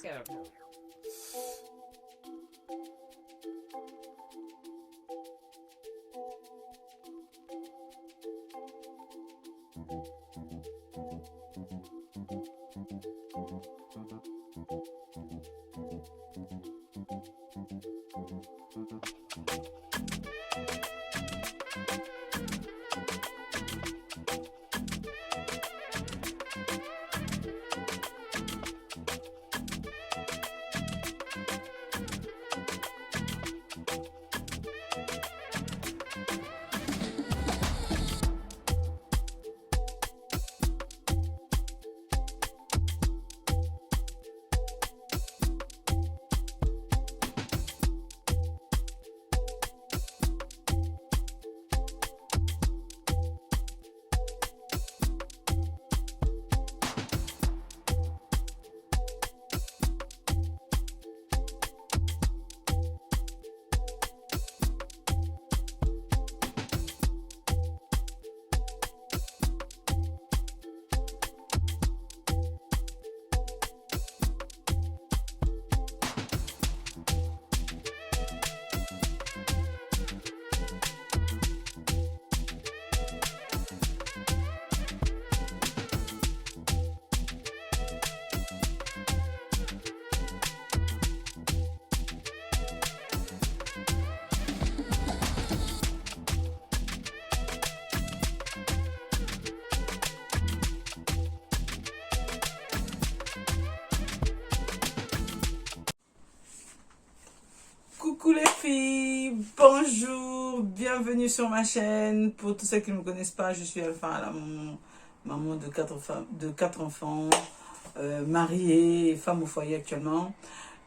Classic. Coucou les filles, bonjour, bienvenue sur ma chaîne. Pour tous ceux qui ne me connaissent pas, je suis Alpha, la maman de quatre enfants, mariée et femme au foyer actuellement.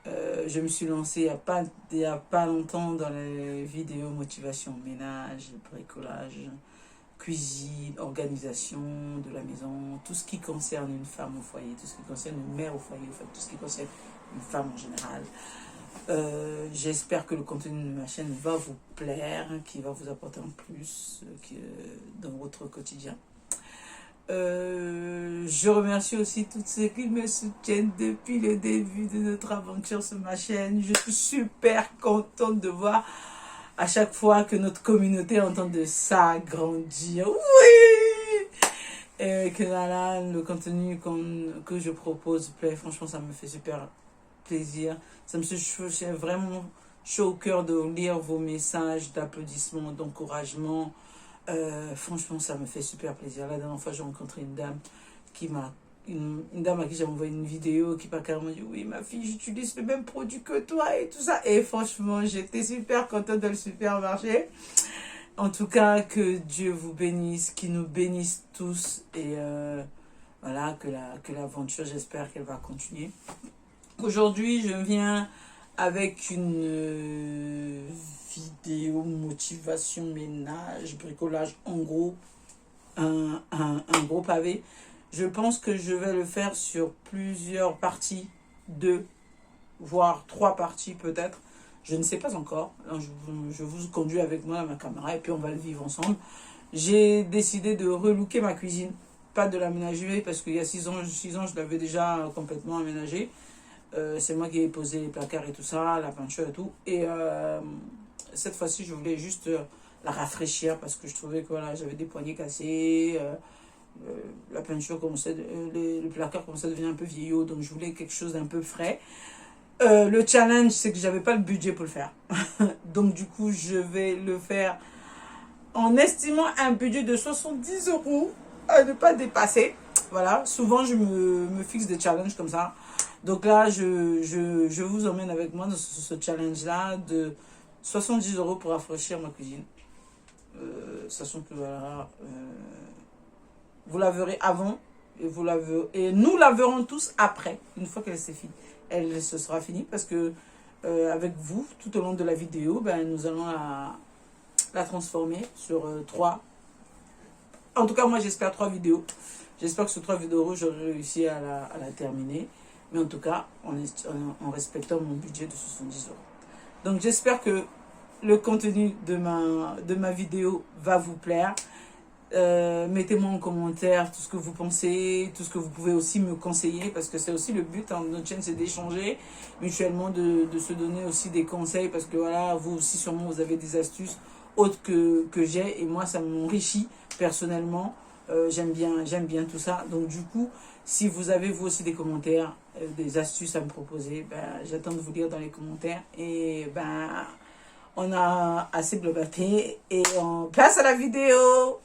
Je me suis lancée il y a pas longtemps dans les vidéos motivation, ménage, bricolage, cuisine, organisation de la maison, tout ce qui concerne une femme au foyer, tout ce qui concerne une mère au foyer, en fait, tout ce qui concerne une femme en général. J'espère que le contenu de ma chaîne va vous plaire, qu'il va vous apporter un plus dans votre quotidien. Je remercie aussi tous ceux qui me soutiennent depuis le début de notre aventure sur ma chaîne. Je suis super contente de voir à chaque fois que notre communauté est en train de s'agrandir. Oui! Et que là, le contenu que je propose plaît. Franchement, ça me fait super plaisir. Ça me fait vraiment chaud au cœur de lire vos messages d'applaudissements, d'encouragement. Franchement, ça me fait super plaisir. La dernière fois, j'ai rencontré une dame une dame à qui j'ai envoyé une vidéo qui m'a carrément dit: oui, ma fille, j'utilise le même produit que toi et tout ça. Et franchement, j'étais super contente dans le supermarché. En tout cas, que Dieu vous bénisse, qu'il nous bénisse tous. Et voilà, que l'aventure, j'espère qu'elle va continuer. Aujourd'hui, je viens avec une vidéo motivation, ménage, bricolage, en gros, un gros pavé. Je pense que je vais le faire sur plusieurs parties, 2, voire 3 parties peut-être. Je ne sais pas encore. Je vous conduis avec moi à ma caméra et puis on va le vivre ensemble. J'ai décidé de relooker ma cuisine, pas de l'aménager parce qu'il y a 6 ans, je l'avais déjà complètement aménagée. C'est moi qui ai posé les placards et tout ça, la peinture et tout. Et cette fois-ci, je voulais juste la rafraîchir parce que je trouvais que voilà, j'avais des poignées cassées. La peinture commençait, le placard commençait à devenir un peu vieillot. Donc je voulais quelque chose d'un peu frais. Le challenge, c'est que j'avais pas le budget pour le faire. Donc du coup, je vais le faire en estimant un budget de 70 € à ne pas dépasser. Voilà, souvent je me fixe des challenges comme ça. Donc là, je vous emmène avec moi dans ce challenge-là de 70 € pour rafraîchir ma cuisine. Sachant que voilà, vous la verrez avant et nous la verrons tous après, une fois qu'elle s'est finie. Elle se sera finie parce que avec vous, tout au long de la vidéo, ben, nous allons la transformer sur 3. En tout cas, moi j'espère 3 vidéos. J'espère que sur 3 vidéos, j'aurai réussi à la terminer. Mais en tout cas, en respectant mon budget de 70 €. Donc j'espère que le contenu de ma vidéo va vous plaire. Mettez-moi en commentaire tout ce que vous pensez, tout ce que vous pouvez aussi me conseiller, parce que c'est aussi le but de notre chaîne, c'est d'échanger mutuellement, de se donner aussi des conseils, parce que voilà, vous aussi sûrement vous avez des astuces autres que j'ai, et moi ça m'enrichit personnellement. J'aime bien tout ça. Donc du coup, si vous avez vous aussi des commentaires, des astuces à me proposer, ben, j'attends de vous lire dans les commentaires. Et ben, on a assez blablaté et on passe à la vidéo.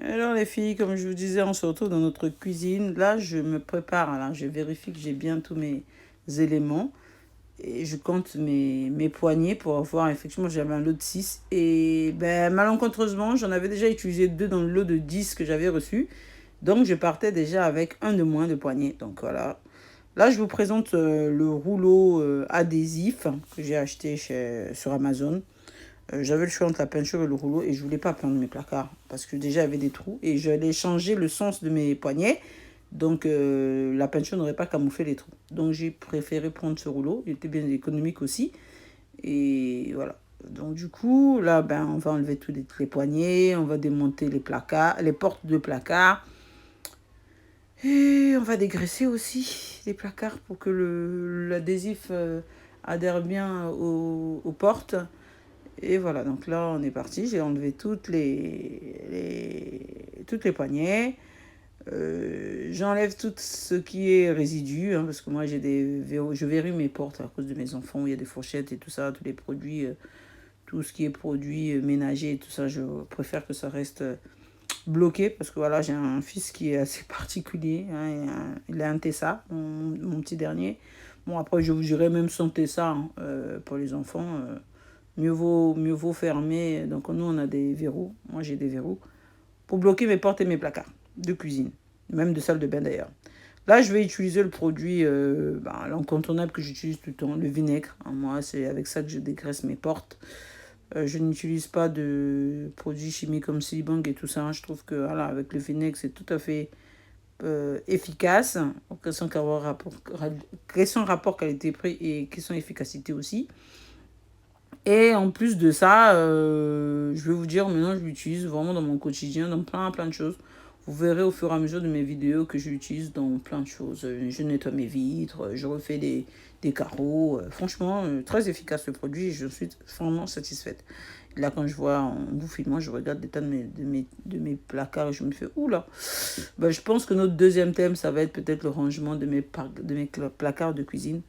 Alors les filles, comme je vous disais, on se retrouve dans notre cuisine. Là, je me prépare. Là, je vérifie que j'ai bien tous mes éléments. Et je compte mes poignées pour avoir, effectivement, j'avais un lot de 6. Et ben, malencontreusement, j'en avais déjà utilisé 2 dans le lot de 10 que j'avais reçu. Donc, je partais déjà avec un de moins de poignées. Donc, voilà. Là, je vous présente le rouleau adhésif que j'ai acheté sur Amazon. J'avais le choix entre la peinture et le rouleau et je voulais pas peindre mes placards parce que déjà il y avait des trous et j'allais changer le sens de mes poignets. Donc la peinture n'aurait pas camouflé les trous. Donc j'ai préféré prendre ce rouleau. Il était bien économique aussi. Et voilà. Donc du coup, là, ben, on va enlever tous les poignets. On va démonter les placards, les portes de placards. Et on va dégraisser aussi les placards pour que l'adhésif adhère bien aux portes. Et voilà, donc là, on est parti. J'ai enlevé toutes les poignées. J'enlève tout ce qui est résidu, hein, parce que moi, j'ai des verrous. Je verrouille mes portes à cause de mes enfants. Il y a des fourchettes et tout ça, tous les produits, tout ce qui est produits ménagers et tout ça. Je préfère que ça reste bloqué, parce que voilà, j'ai un fils qui est assez particulier. Hein, il a un Tessa, mon petit dernier. Bon, après, je vous dirais même sans Tessa, hein, pour les enfants. Mieux vaut fermer. Donc nous, on a des verrous. Moi, j'ai des verrous pour bloquer mes portes et mes placards de cuisine, même de salle de bain d'ailleurs. Là, je vais utiliser le produit, l'incontournable que j'utilise tout le temps, le vinaigre. Moi, c'est avec ça que je dégraisse mes portes. Je n'utilise pas de produits chimiques comme Silibang et tout ça. Je trouve que voilà, avec le vinaigre, c'est tout à fait efficace. Question rapport qualité-prix et question efficacité aussi. Et en plus de ça, je vais vous dire, maintenant je l'utilise vraiment dans mon quotidien, dans plein de choses. Vous verrez au fur et à mesure de mes vidéos que je l'utilise dans plein de choses. Je nettoie mes vitres, je refais des carreaux. Franchement, très efficace le produit et je suis vraiment satisfaite. Là, quand je vois en vous filmant, je regarde l'état de mes placards et je me fais, oula. Ben, je pense que notre deuxième thème, ça va être peut-être le rangement de mes placards de cuisine.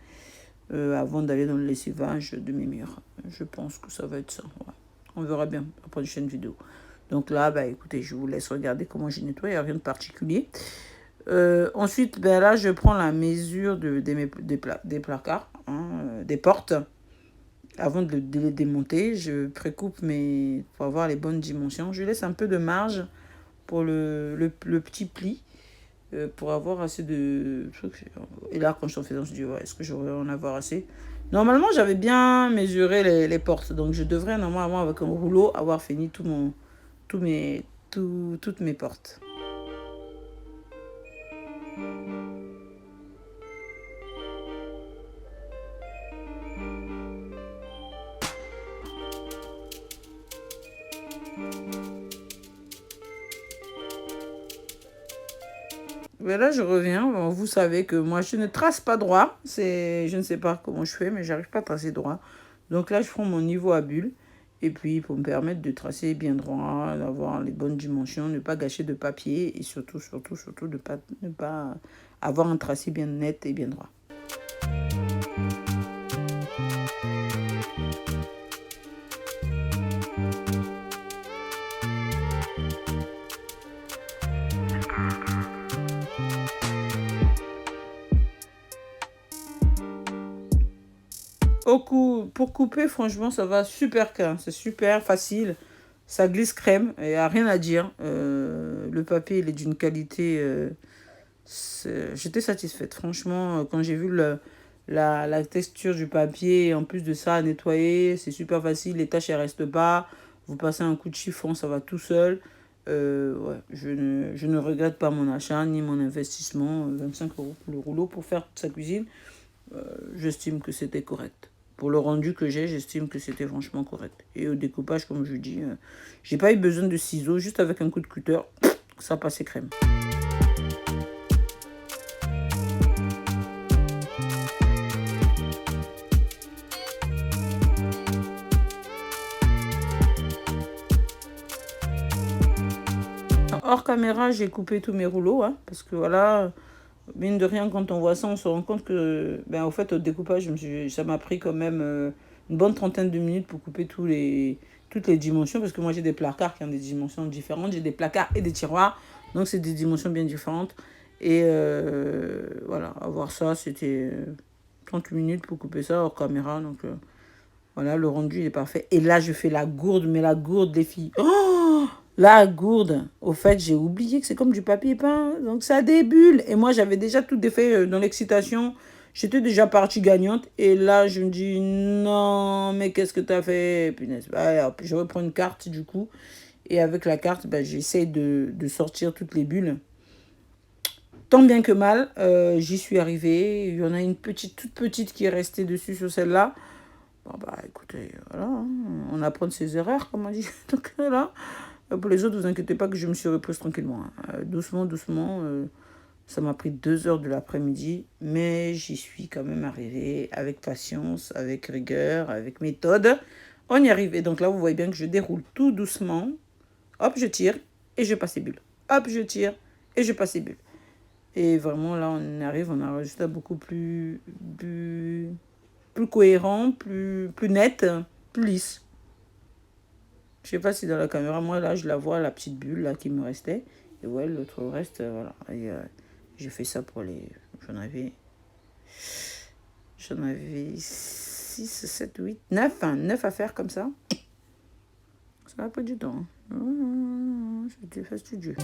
Avant d'aller dans le lessivage de mes murs. Je pense que ça va être ça. Ouais. On verra bien la prochaine vidéo. Donc là, bah, écoutez, je vous laisse regarder comment j'ai nettoyé. Il n'y a rien de particulier. Ensuite, ben là, je prends la mesure des placards, hein, des portes. Avant de les démonter, je précoupe pour avoir les bonnes dimensions. Je laisse un peu de marge pour le petit pli. Pour avoir assez de trucs. Et là, quand je suis en faisant, je dis, ouais, est-ce que j'aurais en avoir assez? Normalement, j'avais bien mesuré les portes. Donc, je devrais, normalement, avec un rouleau, avoir fini toutes mes portes. Mais là, je reviens. Bon, vous savez que moi, je ne trace pas droit. Je ne sais pas comment je fais, mais j'arrive pas à tracer droit. Donc là, je prends mon niveau à bulle. Et puis, pour me permettre de tracer bien droit, d'avoir les bonnes dimensions, ne pas gâcher de papier. Et surtout, de ne pas avoir un tracé bien net et bien droit. Pour couper, franchement, ça va super bien. C'est super facile. Ça glisse crème. Il n'y a rien à dire. Le papier, il est d'une qualité... j'étais satisfaite. Franchement, quand j'ai vu la texture du papier, en plus de ça, à nettoyer, c'est super facile. Les taches, elles restent pas. Vous passez un coup de chiffon, ça va tout seul. Ouais, je ne regrette pas mon achat ni mon investissement. 25 € pour le rouleau pour faire sa cuisine. J'estime que c'était correct. Pour le rendu que j'ai, j'estime que c'était franchement correct. Et au découpage, comme je dis, j'ai pas eu besoin de ciseaux, juste avec un coup de cutter, ça passait crème. Hors caméra, j'ai coupé tous mes rouleaux, hein, parce que voilà, mine de rien, quand on voit ça, on se rend compte que, ben, au fait, au découpage, ça m'a pris quand même une bonne trentaine de minutes pour couper toutes les dimensions, parce que moi, j'ai des placards qui ont des dimensions différentes. J'ai des placards et des tiroirs, donc c'est des dimensions bien différentes. Et voilà, avoir ça, c'était 30 minutes pour couper ça hors caméra, donc voilà, le rendu, il est parfait. Et là, je fais la gourde, mais la gourde, les filles. Oh, la gourde. Au fait, j'ai oublié que c'est comme du papier peint. Donc, ça débule. Et moi, j'avais déjà tout défait dans l'excitation. J'étais déjà partie gagnante. Et là, je me dis, non, mais qu'est-ce que t'as fait? Punaise. Bah, hop, je reprends une carte, du coup. Et avec la carte, bah, j'essaie de sortir toutes les bulles. Tant bien que mal, j'y suis arrivée. Il y en a une petite, toute petite qui est restée dessus sur celle-là. Bon, bah, écoutez, voilà, hein, on apprend de ses erreurs, comme on dit. Donc, voilà. Pour les autres, vous inquiétez pas que je me suis reprise tranquillement. Hein. Doucement, doucement. Ça m'a pris 2 heures de l'après-midi, mais j'y suis quand même arrivée avec patience, avec rigueur, avec méthode. On y arrive. Et donc là, vous voyez bien que je déroule tout doucement. Hop, je tire et je passe les bulles. Hop, je tire et je passe les bulles. Et vraiment, là, on arrive, on a un résultat beaucoup plus cohérent, plus net, plus lisse. Je sais pas si dans la caméra, moi là, je la vois, la petite bulle là qui me restait. Et ouais, l'autre reste, voilà. Et j'ai fait ça pour les... J'en avais 6, 7, 8, 9, hein, 9 à faire comme ça. Ça n'a pas du temps. C'était fastidieux.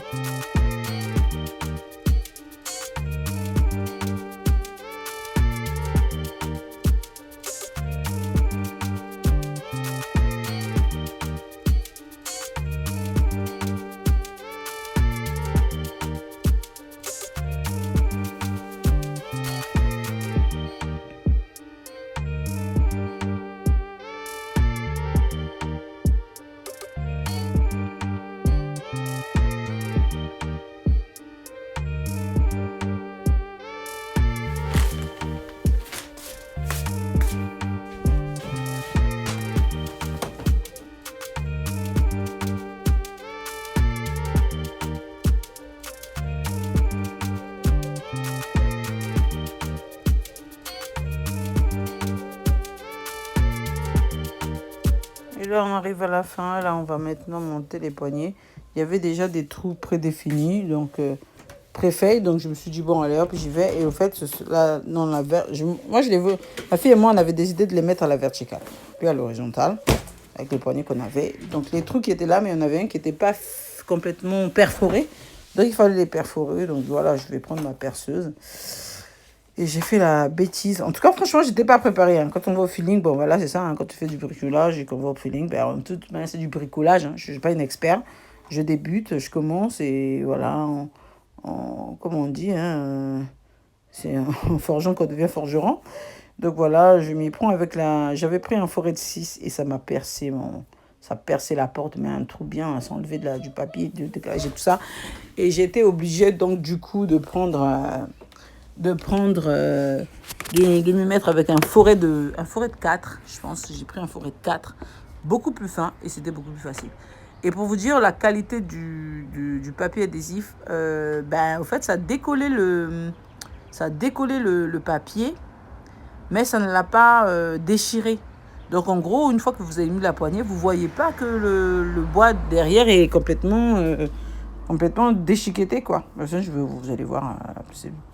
Et là, on arrive à la fin. Là, on va maintenant monter les poignets. Il y avait déjà des trous prédéfinis, donc préfaits. Donc, je me suis dit, bon, allez, hop, j'y vais. Et au fait, là, non, moi, je les veux. Ma fille et moi, on avait décidé de les mettre à la verticale, puis à l'horizontale, avec les poignets qu'on avait. Donc, les trous qui étaient là, mais il y en avait un qui n'était pas complètement perforé. Donc, il fallait les perforer. Donc, voilà, je vais prendre ma perceuse. Et j'ai fait la bêtise. En tout cas, franchement, j'étais pas préparée. Hein. Quand on va au feeling, bon, voilà, c'est ça. Hein. Quand tu fais du bricolage et qu'on va au feeling, ben, c'est du bricolage. Hein. Je suis pas une expert. Je débute, je commence et voilà, comme on dit, hein, c'est en forgeant qu'on devient forgeron. Donc voilà, je m'y prends avec la... J'avais pris un forêt de 6 et ça m'a percé Ça perçait la porte, mais un trou bien, ça enlevait du papier, du décalage et tout ça. Et j'étais obligée donc du coup de me mettre avec un forêt de 4, je pense. J'ai pris un forêt de 4, beaucoup plus fin et c'était beaucoup plus facile. Et pour vous dire la qualité du papier adhésif, au fait, ça a décollé le papier, mais ça ne l'a pas déchiré. Donc en gros, une fois que vous avez mis la poignée, vous ne voyez pas que le bois derrière est complètement déchiqueté, quoi. Ça, vous allez voir,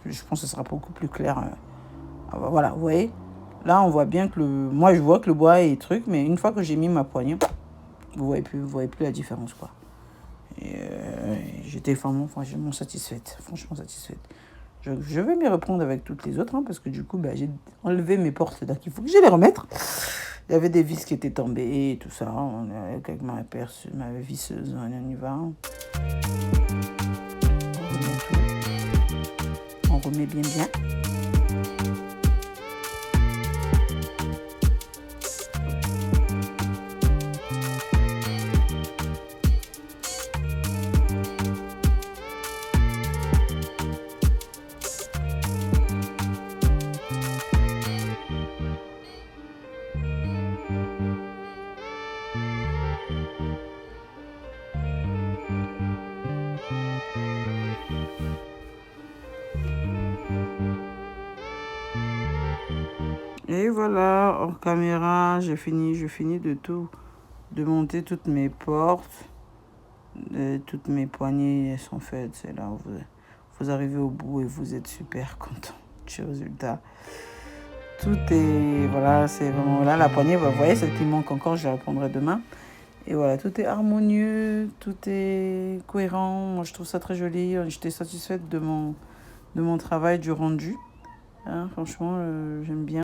je pense que ce sera beaucoup plus clair. Voilà, vous voyez, Là, on voit bien que moi, je vois que le bois est truc, mais une fois que j'ai mis ma poignée, vous voyez plus la différence, quoi. Et j'étais franchement satisfaite. Franchement satisfaite. Je vais m'y reprendre avec toutes les autres, hein, parce que du coup, j'ai enlevé mes portes, donc il faut que je les remettre. Il y avait des vis qui étaient tombées et tout ça. Avec ma visseuse, on y va. On remet tout. On remet bien bien. Et voilà, hors caméra, j'ai fini de monter toutes mes portes. Toutes mes poignées, elles sont faites. C'est là où vous arrivez au bout et vous êtes super content du résultat. Tout est, voilà, c'est vraiment là, la poignée, vous voyez, celle qui manque encore, je la reprendrai demain. Et voilà, tout est harmonieux, tout est cohérent. Moi, je trouve ça très joli. J'étais satisfaite de mon travail, du rendu. Hein, franchement, j'aime bien.